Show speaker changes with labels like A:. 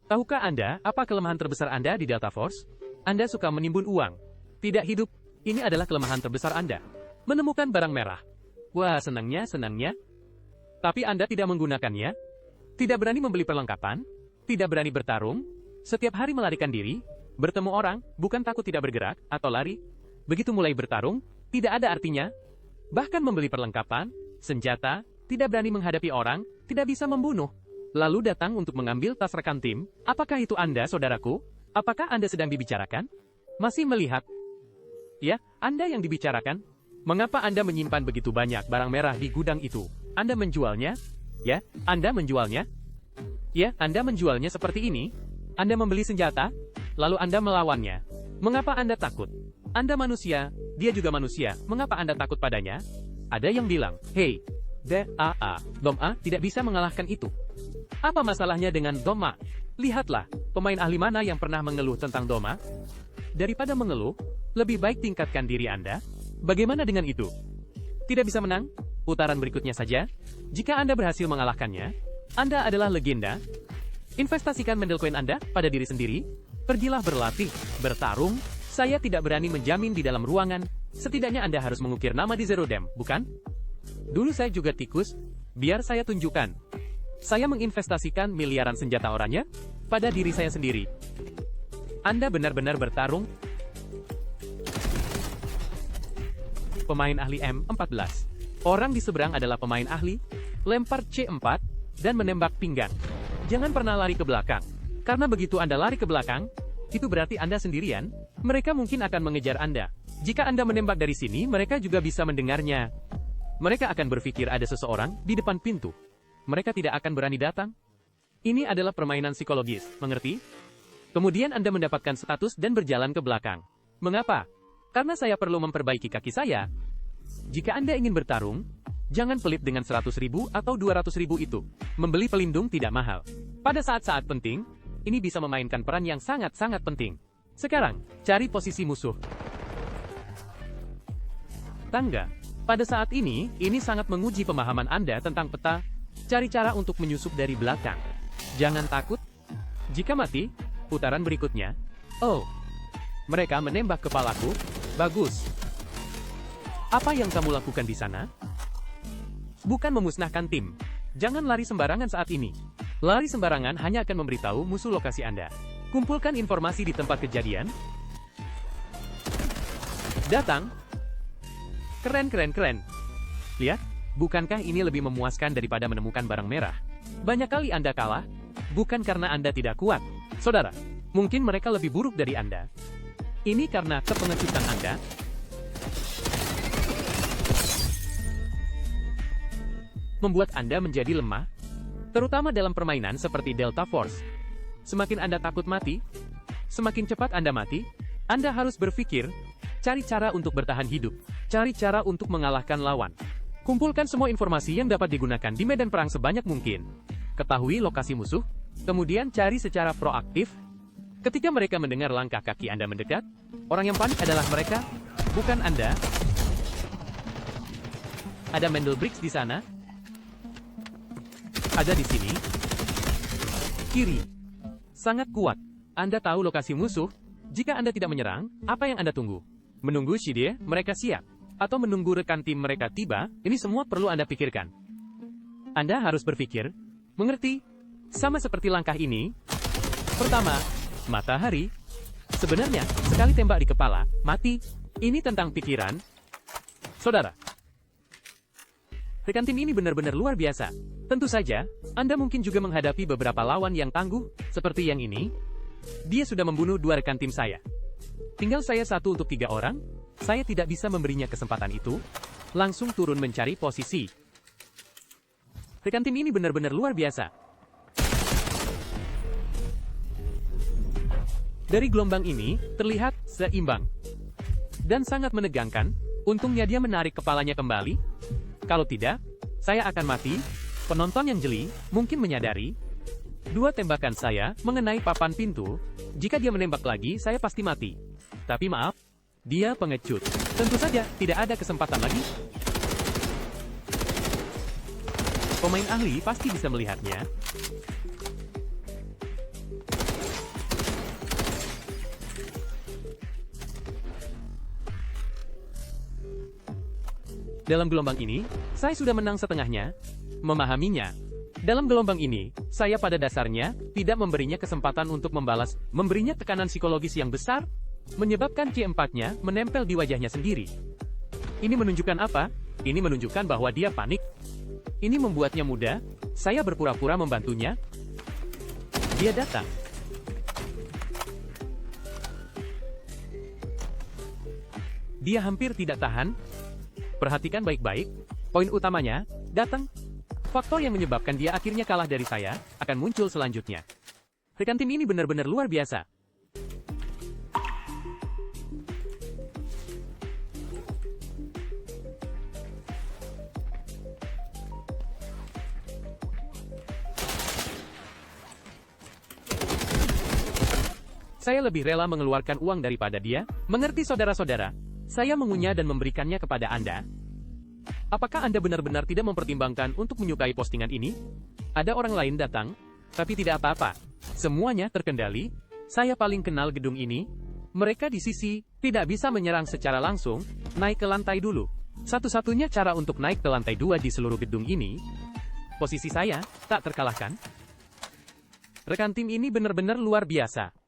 A: Tahukah Anda apa kelemahan terbesar Anda di Delta Force? Anda suka menimbun uang. Tidak hidup. Ini adalah kelemahan terbesar Anda. Menemukan barang merah. Wah, senangnya. Tapi Anda tidak menggunakannya. Tidak berani membeli perlengkapan. Tidak berani bertarung. Setiap hari melarikan diri. Bertemu orang, bukan takut tidak bergerak, atau lari. Begitu mulai bertarung, tidak ada artinya. Bahkan membeli perlengkapan, senjata, tidak berani menghadapi orang, tidak bisa membunuh. Lalu datang untuk mengambil tas rekan tim. Apakah itu Anda, saudaraku? Apakah Anda sedang dibicarakan? Masih melihat? Ya, Anda yang dibicarakan. Mengapa Anda menyimpan begitu banyak barang merah di gudang itu? Anda menjualnya? Ya, Anda menjualnya? Ya, Anda menjualnya seperti ini. Anda membeli senjata, lalu Anda melawannya. Mengapa Anda takut? Anda manusia, dia juga manusia. Mengapa Anda takut padanya? Ada yang bilang, "Hei, Dom-A tidak bisa mengalahkan itu." Apa masalahnya dengan Dom-A? Lihatlah, pemain ahli mana yang pernah mengeluh tentang Dom-A? Daripada mengeluh, lebih baik tingkatkan diri Anda. Bagaimana dengan itu? Tidak bisa menang? Putaran berikutnya saja. Jika Anda berhasil mengalahkannya, Anda adalah legenda. Investasikan Mendel Coin Anda pada diri sendiri. Pergilah berlatih, bertarung. Saya tidak berani menjamin di dalam ruangan. Setidaknya Anda harus mengukir nama di Zero Dam, bukan? Dulu saya juga tikus. Biar saya tunjukkan. Saya menginvestasikan miliaran senjata oranye pada diri saya sendiri. Anda benar-benar bertarung. Pemain ahli M14. Orang di seberang adalah pemain ahli. Lempar C4 dan menembak pinggang. Jangan pernah lari ke belakang. Karena begitu Anda lari ke belakang, itu berarti Anda sendirian. Mereka mungkin akan mengejar Anda. Jika Anda menembak dari sini, mereka juga bisa mendengarnya. Mereka akan berpikir ada seseorang di depan pintu. Mereka tidak akan berani datang. Ini adalah permainan psikologis, mengerti? Kemudian Anda mendapatkan status dan berjalan ke belakang. Mengapa? Karena saya perlu memperbaiki kaki saya. Jika Anda ingin bertarung, jangan pelit dengan 100.000 atau 200.000 itu. Membeli pelindung tidak mahal. Pada saat-saat penting, ini bisa memainkan peran yang sangat-sangat penting. Sekarang, cari posisi musuh. Tangga. Pada saat ini sangat menguji pemahaman Anda tentang peta. Cari cara untuk menyusup dari belakang. Jangan takut. Jika mati, putaran berikutnya. Oh, mereka menembak kepalaku. Bagus. Apa yang kamu lakukan di sana? Bukan memusnahkan tim. Jangan lari sembarangan saat ini. Lari sembarangan hanya akan memberitahu musuh lokasi Anda. Kumpulkan informasi di tempat kejadian. Datang. Keren. Lihat, bukankah ini lebih memuaskan daripada menemukan barang merah? Banyak kali Anda kalah, bukan karena Anda tidak kuat. Saudara, mungkin mereka lebih buruk dari Anda. Ini karena kepengecutan Anda. Membuat Anda menjadi lemah, terutama dalam permainan seperti Delta Force. Semakin Anda takut mati, semakin cepat Anda mati. Anda harus berpikir, cari cara untuk bertahan hidup, cari cara untuk mengalahkan lawan. Kumpulkan semua informasi yang dapat digunakan di medan perang sebanyak mungkin. Ketahui lokasi musuh, kemudian cari secara proaktif. Ketika mereka mendengar langkah kaki Anda mendekat, orang yang panik adalah mereka, bukan Anda. Ada Mendel Bricks di sana. Ada di sini. Kiri. Sangat kuat. Anda tahu lokasi musuh. Jika Anda tidak menyerang, apa yang Anda tunggu? Menunggu Shide, mereka siap. Atau menunggu rekan tim mereka tiba, ini semua perlu Anda pikirkan. Anda harus berpikir, mengerti? Sama seperti langkah ini. Pertama, matahari. Sebenarnya, sekali tembak di kepala, mati. Ini tentang pikiran. Saudara, rekan tim ini benar-benar luar biasa. Tentu saja, Anda mungkin juga menghadapi beberapa lawan yang tangguh, seperti yang ini. Dia sudah membunuh 2 rekan tim saya. Tinggal saya 1 untuk 3 orang. Saya tidak bisa memberinya kesempatan itu. Langsung turun mencari posisi. Rekan tim ini benar-benar luar biasa. Dari gelombang ini, terlihat seimbang. Dan sangat menegangkan. Untungnya dia menarik kepalanya kembali. Kalau tidak, saya akan mati. Penonton yang jeli mungkin menyadari. 2 tembakan saya mengenai papan pintu. Jika dia menembak lagi, saya pasti mati. Tapi maaf, dia pengecut. Tentu saja, tidak ada kesempatan lagi. Pemain ahli pasti bisa melihatnya. Dalam gelombang ini, saya sudah menang setengahnya. Memahaminya. Dalam gelombang ini, saya pada dasarnya tidak memberinya kesempatan untuk membalas, memberinya tekanan psikologis yang besar, menyebabkan C4-nya menempel di wajahnya sendiri. Ini menunjukkan apa? Ini menunjukkan bahwa dia panik. Ini membuatnya mudah. Saya berpura-pura membantunya. Dia datang. Dia hampir tidak tahan. Perhatikan baik-baik. Poin utamanya, datang. Faktor yang menyebabkan dia akhirnya kalah dari saya, akan muncul selanjutnya. Rekan tim ini benar-benar luar biasa. Saya lebih rela mengeluarkan uang daripada dia. Mengerti saudara-saudara? Saya mengunyah dan memberikannya kepada Anda. Apakah Anda benar-benar tidak mempertimbangkan untuk menyukai postingan ini? Ada orang lain datang, tapi tidak apa-apa. Semuanya terkendali. Saya paling kenal gedung ini. Mereka di sisi, tidak bisa menyerang secara langsung, naik ke lantai dulu. Satu-satunya cara untuk naik ke lantai 2 di seluruh gedung ini, posisi saya, tak terkalahkan. Rekan tim ini benar-benar luar biasa.